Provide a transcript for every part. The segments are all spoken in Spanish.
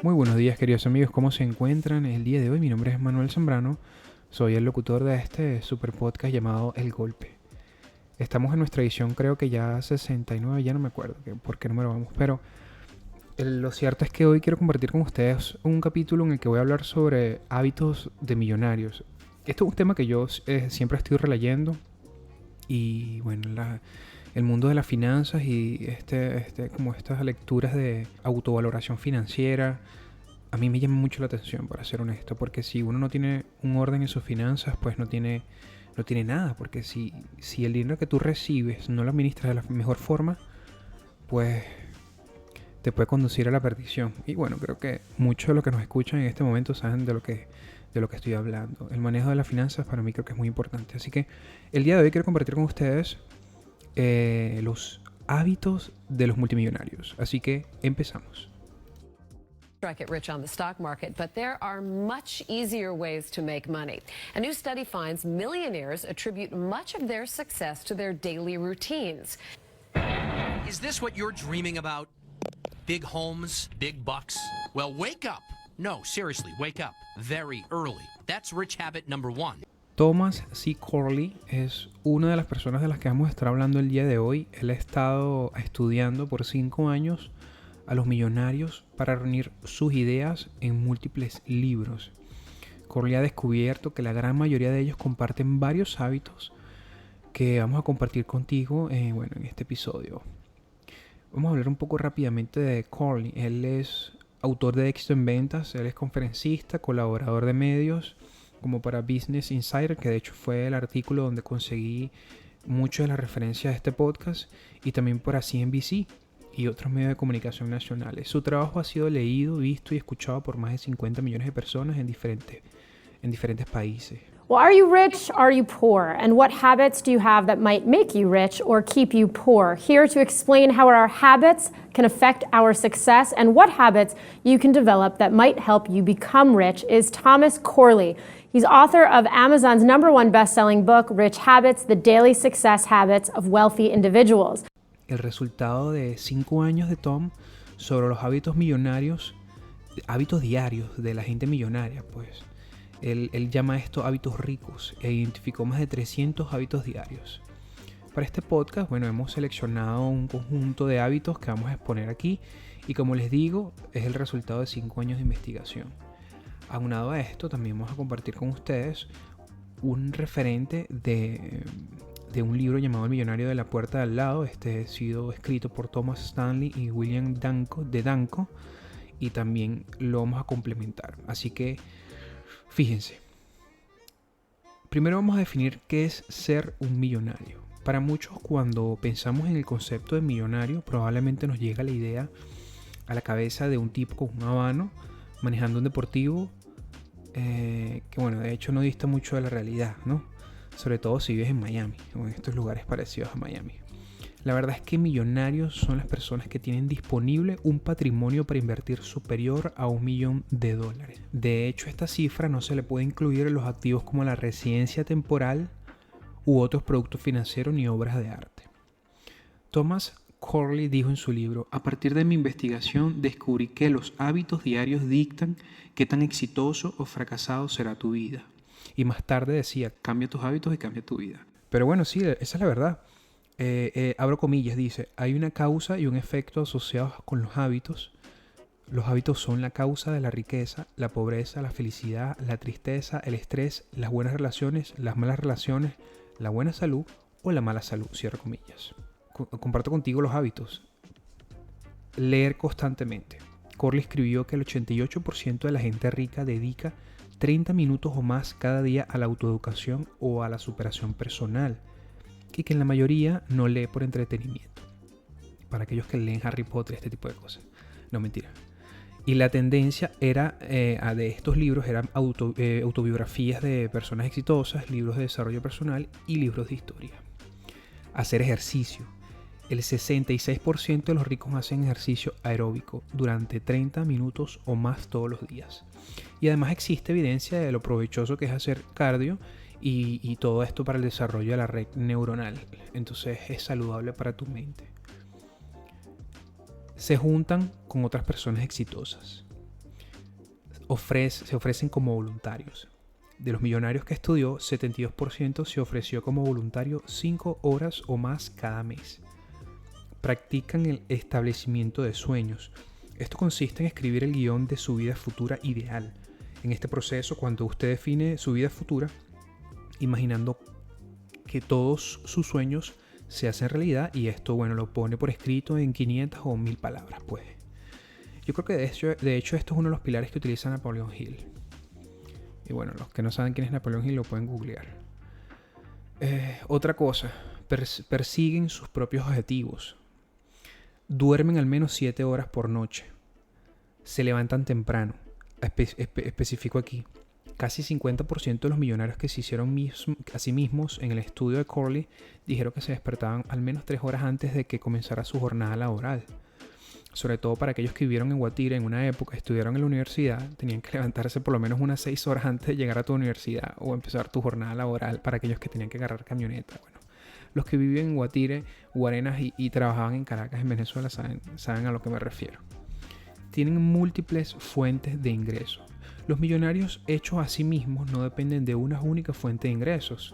Muy buenos días, queridos amigos, ¿cómo se encuentran el día de hoy? Mi nombre es Manuel Zambrano, soy el locutor de este super podcast llamado El Golpe. Estamos en nuestra edición, creo que ya 69, ya no me acuerdo por qué número vamos, pero lo cierto es que hoy quiero compartir con ustedes un capítulo en el que voy a hablar sobre hábitos de millonarios. Esto es un tema que yo siempre estoy releyendo y bueno, el mundo de las finanzas y como estas lecturas de autovaloración financiera a mí me llama mucho la atención, para ser honesto, porque si uno no tiene un orden en sus finanzas, pues no tiene nada, porque si el dinero que tú recibes no lo administras de la mejor forma, pues te puede conducir a la perdición. Y bueno, creo que muchos de los que nos escuchan en este momento saben de lo que estoy hablando. El manejo de las finanzas para mí creo que es muy importante. Así que el día de hoy quiero compartir con ustedes los hábitos de los multimillonarios. Así que empezamos. Get rich on the stock market, but there are much easier ways to make money. A new study finds millionaires attribute much of their success to their daily routines. Is this what you're dreaming about? Big homes, big bucks? Well, wake up. No, seriously, wake up. Very early. That's rich habit number one. Thomas C. Corley es una de las personas de las que vamos a estar hablando el día de hoy. Él ha estado estudiando por 5 años a los millonarios para reunir sus ideas en múltiples libros. Corley ha descubierto que la gran mayoría de ellos comparten varios hábitos que vamos a compartir contigo en este episodio. Vamos a hablar un poco rápidamente de Corley. Él es autor de éxito en ventas, él es conferencista, colaborador de medios como para Business Insider, que de hecho fue el artículo donde conseguí muchas de las referencias de este podcast, y también para CNBC y otros medios de comunicación nacionales. Su trabajo ha sido leído, visto y escuchado por más de 50 millones de personas en diferentes países. Well, are you rich? Are you poor? And what habits do you have that might make you rich or keep you poor? Here to explain how our habits can affect our success and what habits you can develop that might help you become rich is Thomas Corley. He's author of Amazon's #1 best-selling book, Rich Habits: The Daily Success Habits of Wealthy Individuals. El resultado de 5 años de Tom sobre los hábitos millonarios, hábitos diarios de la gente millonaria, pues. Él llama esto hábitos ricos e identificó más de 300 hábitos diarios. Para este podcast, hemos seleccionado un conjunto de hábitos que vamos a exponer aquí y, como les digo, es el resultado de 5 años de investigación. Aunado a esto, también vamos a compartir con ustedes un referente de un libro llamado El millonario de la puerta de al lado. Este ha sido escrito por Thomas Stanley y William Danko, y también lo vamos a complementar. Así que fíjense, primero vamos a definir qué es ser un millonario. Para muchos, cuando pensamos en el concepto de millonario, probablemente nos llega la idea a la cabeza de un tipo con un habano manejando un deportivo que de hecho no dista mucho de la realidad, ¿no? Sobre todo si vives en Miami o en estos lugares parecidos a Miami. La verdad es que millonarios son las personas que tienen disponible un patrimonio para invertir superior a $1 millón. De hecho, esta cifra no se le puede incluir en los activos como la residencia temporal u otros productos financieros ni obras de arte. Thomas Corley dijo en su libro: a partir de mi investigación descubrí que los hábitos diarios dictan qué tan exitoso o fracasado será tu vida. Y más tarde decía: cambia tus hábitos y cambia tu vida. Pero sí, esa es la verdad. Abro comillas, dice: hay una causa y un efecto asociados con los hábitos. Los hábitos son la causa de la riqueza, la pobreza, la felicidad, la tristeza, el estrés, las buenas relaciones, las malas relaciones, la buena salud o la mala salud. Cierro comillas. Comparto contigo los hábitos. Leer constantemente. Corley escribió que el 88% de la gente rica dedica 30 minutos o más cada día a la autoeducación o a la superación personal, y que en la mayoría no lee por entretenimiento. Para aquellos que leen Harry Potter, este tipo de cosas. No, mentira. Y la tendencia era de estos libros eran autobiografías de personas exitosas, libros de desarrollo personal y libros de historia. Hacer ejercicio. El 66% de los ricos hacen ejercicio aeróbico durante 30 minutos o más todos los días. Y además existe evidencia de lo provechoso que es hacer cardio y todo esto para el desarrollo de la red neuronal. Entonces es saludable para tu mente. Se juntan con otras personas exitosas. se ofrecen como voluntarios. De los millonarios que estudió, 72% se ofreció como voluntario 5 horas o más cada mes. Practican el establecimiento de sueños. Esto consiste en escribir el guión de su vida futura ideal. En este proceso, cuando usted define su vida futura, imaginando que todos sus sueños se hacen realidad, y esto, bueno, lo pone por escrito en 500 o 1000 palabras, pues. Yo creo que de hecho esto es uno de los pilares que utiliza Napoleon Hill. Y bueno, los que no saben quién es Napoleon Hill lo pueden googlear. Otra cosa, persiguen sus propios objetivos. Duermen al menos 7 horas por noche. Se levantan temprano. Especifico aquí. Casi 50% de los millonarios que se hicieron a sí mismos en el estudio de Corley dijeron que se despertaban al menos 3 horas antes de que comenzara su jornada laboral. Sobre todo para aquellos que vivieron en Guatire en una época, estudiaron en la universidad, tenían que levantarse por lo menos unas 6 horas antes de llegar a tu universidad o empezar tu jornada laboral, para aquellos que tenían que agarrar camioneta. Bueno, los que viven en Guatire, Guarenas y trabajaban en Caracas, en Venezuela, saben a lo que me refiero. Tienen múltiples fuentes de ingresos. Los millonarios hechos a sí mismos no dependen de una única fuente de ingresos.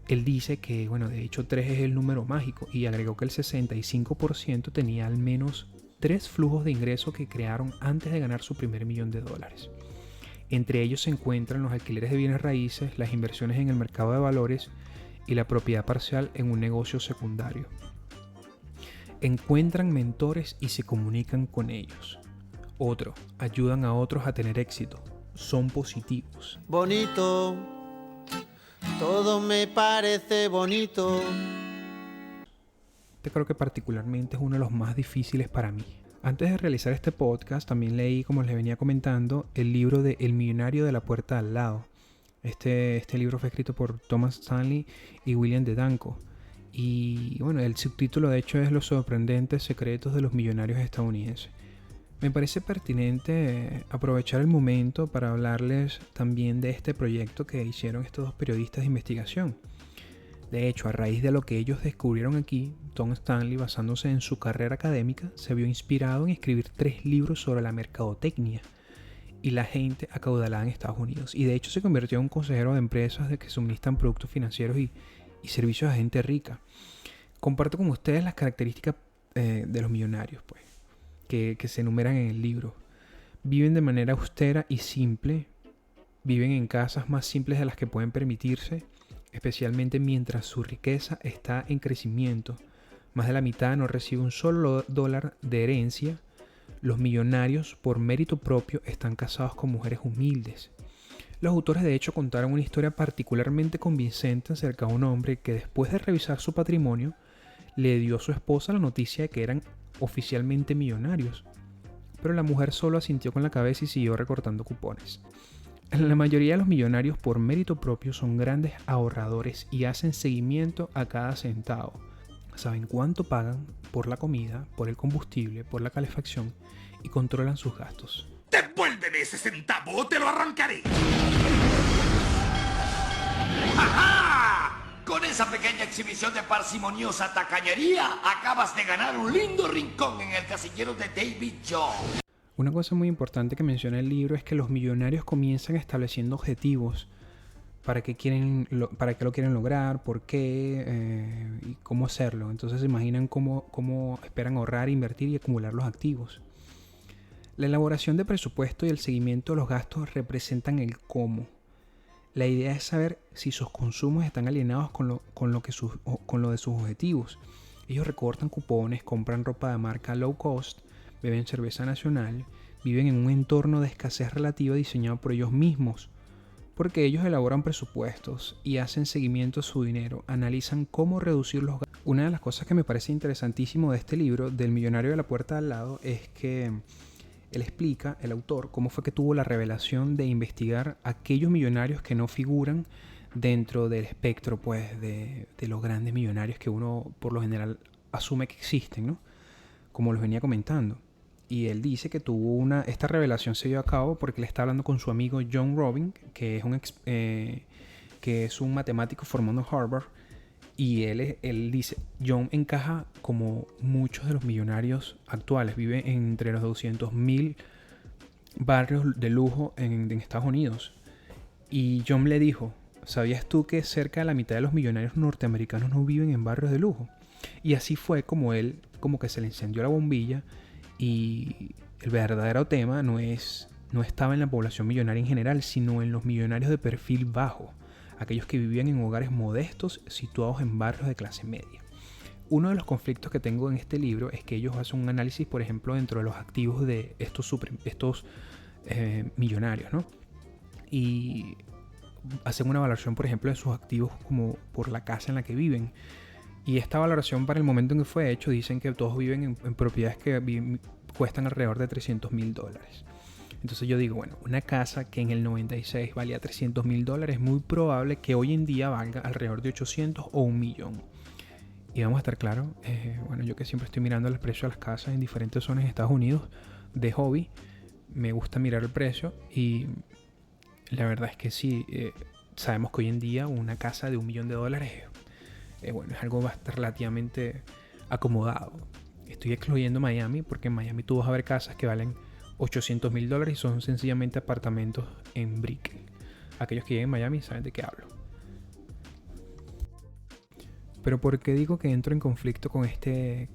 Él dice que, bueno, de hecho 3 es el número mágico, y agregó que el 65% tenía al menos 3 flujos de ingreso que crearon antes de ganar su primer $1.000.000. Entre ellos se encuentran los alquileres de bienes raíces, las inversiones en el mercado de valores y la propiedad parcial en un negocio secundario. Encuentran mentores y se comunican con ellos. Otro, ayudan a otros a tener éxito. Son positivos. Bonito, todo me parece bonito. Creo que particularmente es uno de los más difíciles para mí. Antes de realizar este podcast también leí, como les venía comentando, el libro de El millonario de la puerta al lado. Este libro fue escrito por Thomas Stanley y William de Danco. Y bueno, el subtítulo de hecho es Los sorprendentes secretos de los millonarios estadounidenses. Me parece pertinente aprovechar el momento para hablarles también de este proyecto que hicieron estos dos periodistas de investigación. De hecho, a raíz de lo que ellos descubrieron aquí, Tom Stanley, basándose en su carrera académica, se vio inspirado en escribir 3 libros sobre la mercadotecnia y la gente acaudalada en Estados Unidos. Y de hecho se convirtió en un consejero de empresas que suministran productos financieros y servicios a gente rica. Comparto con ustedes las características de los millonarios, pues, que se enumeran en el libro. Viven de manera austera y simple. Viven en casas más simples de las que pueden permitirse, especialmente mientras su riqueza está en crecimiento. Más de la mitad no recibe un solo dólar de herencia. Los millonarios, por mérito propio, están casados con mujeres humildes. Los autores de hecho contaron una historia particularmente convincente acerca de un hombre que, después de revisar su patrimonio, le dio a su esposa la noticia de que eran oficialmente millonarios. Pero la mujer solo asintió con la cabeza y siguió recortando cupones. La mayoría de los millonarios, por mérito propio, son grandes ahorradores y hacen seguimiento a cada centavo. Saben cuánto pagan por la comida, por el combustible, por la calefacción y controlan sus gastos. ¡Devuélveme ese centavo o te lo arrancaré! ¡Ajá! Con esa pequeña exhibición de parsimoniosa tacañería, acabas de ganar un lindo rincón en el casillero de David Jones. Una cosa muy importante que menciona el libro es que los millonarios comienzan estableciendo objetivos. ¿Para qué lo quieren lograr? ¿Por qué? Y cómo hacerlo. Entonces se imaginan cómo esperan ahorrar, invertir y acumular los activos. La elaboración de presupuesto y el seguimiento de los gastos representan el cómo. La idea es saber si sus consumos están alineados con lo de sus objetivos. Ellos recortan cupones, compran ropa de marca low cost, beben cerveza nacional, viven en un entorno de escasez relativa diseñado por ellos mismos, porque ellos elaboran presupuestos y hacen seguimiento a su dinero, analizan cómo reducir los gastos. Una de las cosas que me parece interesantísimo de este libro, del millonario de la puerta al lado, es que él explica, el autor, cómo fue que tuvo la revelación de investigar a aquellos millonarios que no figuran dentro del espectro, pues, de los grandes millonarios que uno por lo general asume que existen, ¿no? Como los venía comentando. Y él dice que esta revelación se dio a cabo porque le está hablando con su amigo John Robin, que es un matemático formado en Harvard. Y él dice, John encaja como muchos de los millonarios actuales. Vive entre los 200,000 barrios de lujo en Estados Unidos. Y John le dijo, ¿sabías tú que cerca de la mitad de los millonarios norteamericanos no viven en barrios de lujo? Y así fue como él, como que se le encendió la bombilla, y el verdadero tema no estaba en la población millonaria en general, sino en los millonarios de perfil bajo, aquellos que vivían en hogares modestos situados en barrios de clase media. Uno de los conflictos que tengo en este libro es que ellos hacen un análisis, por ejemplo, dentro de los activos de estos millonarios, ¿no? Y hacen una valoración, por ejemplo, de sus activos como por la casa en la que viven. Y esta valoración, para el momento en que fue hecho, dicen que todos viven en propiedades que cuestan alrededor de $300,000. Entonces yo digo, bueno, una casa que en el 96 valía $300,000, es muy probable que hoy en día valga alrededor de 800 o 1 millón. Y vamos a estar claros, bueno, yo que siempre estoy mirando el precio de las casas en diferentes zonas de Estados Unidos, de hobby, me gusta mirar el precio, y la verdad es que sí, sabemos que hoy en día una casa de $1 millón, bueno, es algo relativamente acomodado. Estoy excluyendo Miami, porque en Miami tú vas a ver casas que valen $800,000 y son sencillamente apartamentos en Brickell. Aquellos que viven en Miami saben de qué hablo. Pero ¿por qué digo que entro en conflicto con este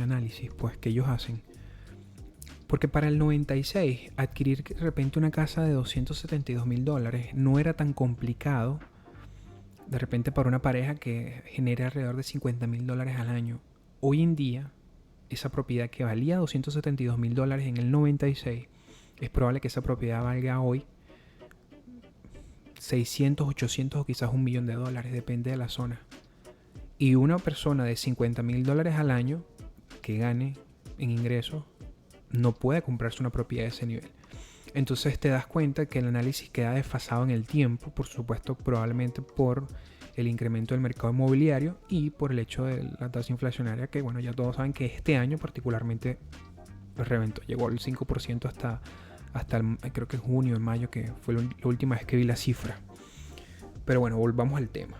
análisis? Pues que ellos hacen. Porque para el 96, adquirir de repente una casa de $272,000 no era tan complicado, de repente, para una pareja que genera alrededor de $50,000 al año. Hoy en día, esa propiedad que valía $272,000 en el 96, es probable que esa propiedad valga hoy 600, 800 o quizás $1 millón, depende de la zona. Y una persona de $50,000 al año que gane en ingresos no puede comprarse una propiedad de ese nivel. Entonces te das cuenta que el análisis queda desfasado en el tiempo, por supuesto, probablemente por el incremento del mercado inmobiliario y por el hecho de la tasa inflacionaria, que bueno, ya todos saben que este año particularmente reventó, llegó al 5% hasta creo que junio, en mayo, que fue la última vez que vi la cifra. Pero bueno, volvamos al tema.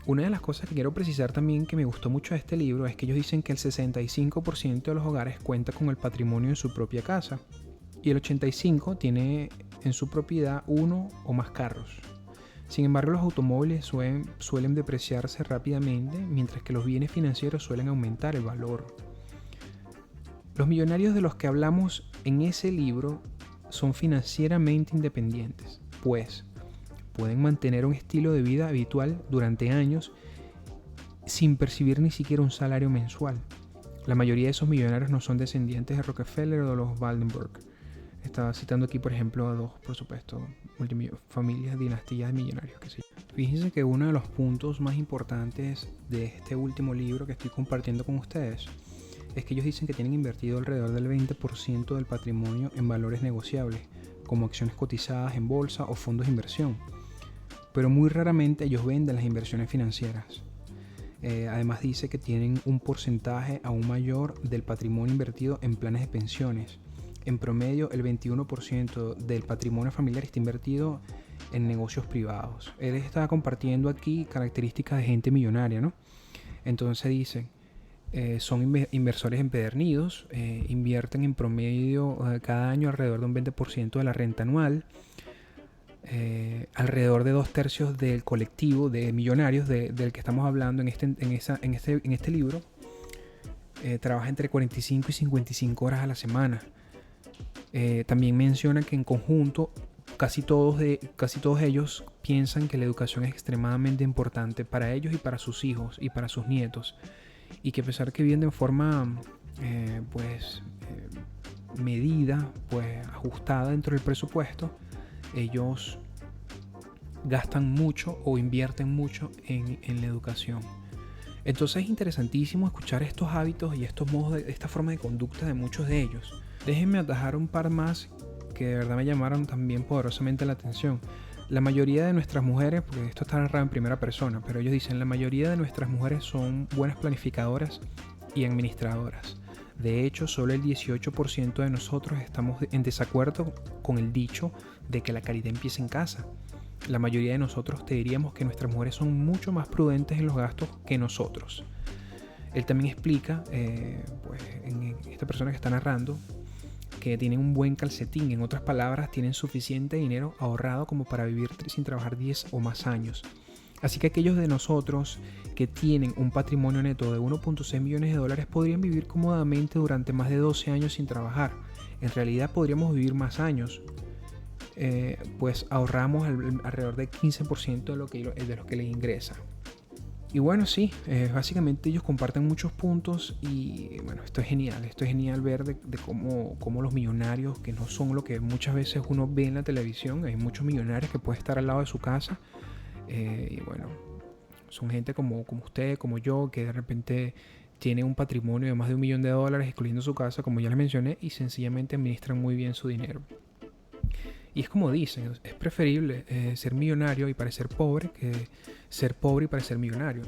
Una de las cosas que quiero precisar también, que me gustó mucho de este libro, es que ellos dicen que el 65% de los hogares cuenta con el patrimonio de su propia casa, y el 85% tiene en su propiedad uno o más carros. Sin embargo, los automóviles suelen depreciarse rápidamente, mientras que los bienes financieros suelen aumentar el valor. Los millonarios de los que hablamos en ese libro son financieramente independientes, pues pueden mantener un estilo de vida habitual durante años sin percibir ni siquiera un salario mensual. La mayoría de esos millonarios no son descendientes de Rockefeller o de los Waldenberg. Estaba citando aquí, por ejemplo, a dos, por supuesto, familias, dinastías de millonarios, que sí. Fíjense que uno de los puntos más importantes de este último libro que estoy compartiendo con ustedes es que ellos dicen que tienen invertido alrededor del 20% del patrimonio en valores negociables, como acciones cotizadas en bolsa o fondos de inversión. Pero muy raramente ellos venden las inversiones financieras. Además dice que tienen un porcentaje aún mayor del patrimonio invertido en planes de pensiones. En promedio, el 21% del patrimonio familiar está invertido en negocios privados. Él está compartiendo aquí características de gente millonaria, ¿no? Entonces dice, son inversores empedernidos, invierten en promedio cada año alrededor de un 20% de la renta anual. Alrededor de 2/3 del colectivo de millonarios del que estamos hablando en este libro trabaja entre 45 y 55 horas a la semana. También menciona que en conjunto casi todos ellos piensan que la educación es extremadamente importante para ellos y para sus hijos y para sus nietos, y que a pesar que viven de forma medida, ajustada dentro del presupuesto, ellos gastan mucho o invierten mucho en la educación. Entonces es interesantísimo escuchar estos hábitos y estos modos, esta forma de conducta de muchos de ellos. Déjenme atajar un par más que de verdad me llamaron también poderosamente la atención. La mayoría de nuestras mujeres, porque esto está narrado en primera persona, pero ellos dicen, la mayoría de nuestras mujeres son buenas planificadoras y administradoras. De hecho, solo el 18% de nosotros estamos en desacuerdo con el dicho de que la caridad empieza en casa. La mayoría de nosotros te diríamos que nuestras mujeres son mucho más prudentes en los gastos que nosotros. Él también explica, en esta persona que está narrando, que que tienen un buen calcetín. En otras palabras, tienen suficiente dinero ahorrado como para vivir sin trabajar 10 o más años. Así que aquellos de nosotros que tienen un patrimonio neto de 1.6 millones de dólares podrían vivir cómodamente durante más de 12 años sin trabajar. En realidad podríamos vivir más años, pues ahorramos alrededor del 15% de lo que les ingresa. Y bueno, sí, básicamente ellos comparten muchos puntos y bueno, esto es genial ver de cómo los millonarios, que no son lo que muchas veces uno ve en la televisión, hay muchos millonarios que pueden estar al lado de su casa, y bueno, son gente como usted, como yo, que de repente tiene un patrimonio de más de $1 millón, incluyendo su casa, como ya les mencioné, y sencillamente administran muy bien su dinero. Y es como dicen, es preferible ser millonario y parecer pobre que ser pobre y parecer millonario.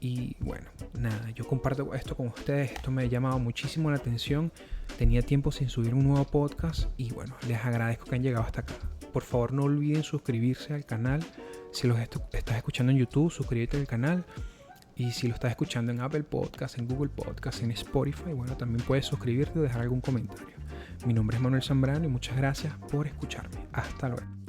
Y bueno, nada, yo comparto esto con ustedes, esto me ha llamado muchísimo la atención. Tenía tiempo sin subir un nuevo podcast y bueno, les agradezco que han llegado hasta acá. Por favor, no olviden suscribirse al canal. Si los estás escuchando en YouTube, suscríbete al canal. Y si lo estás escuchando en Apple Podcasts, en Google Podcasts, en Spotify, bueno, también puedes suscribirte o dejar algún comentario. Mi nombre es Manuel Zambrano y muchas gracias por escucharme. Hasta luego.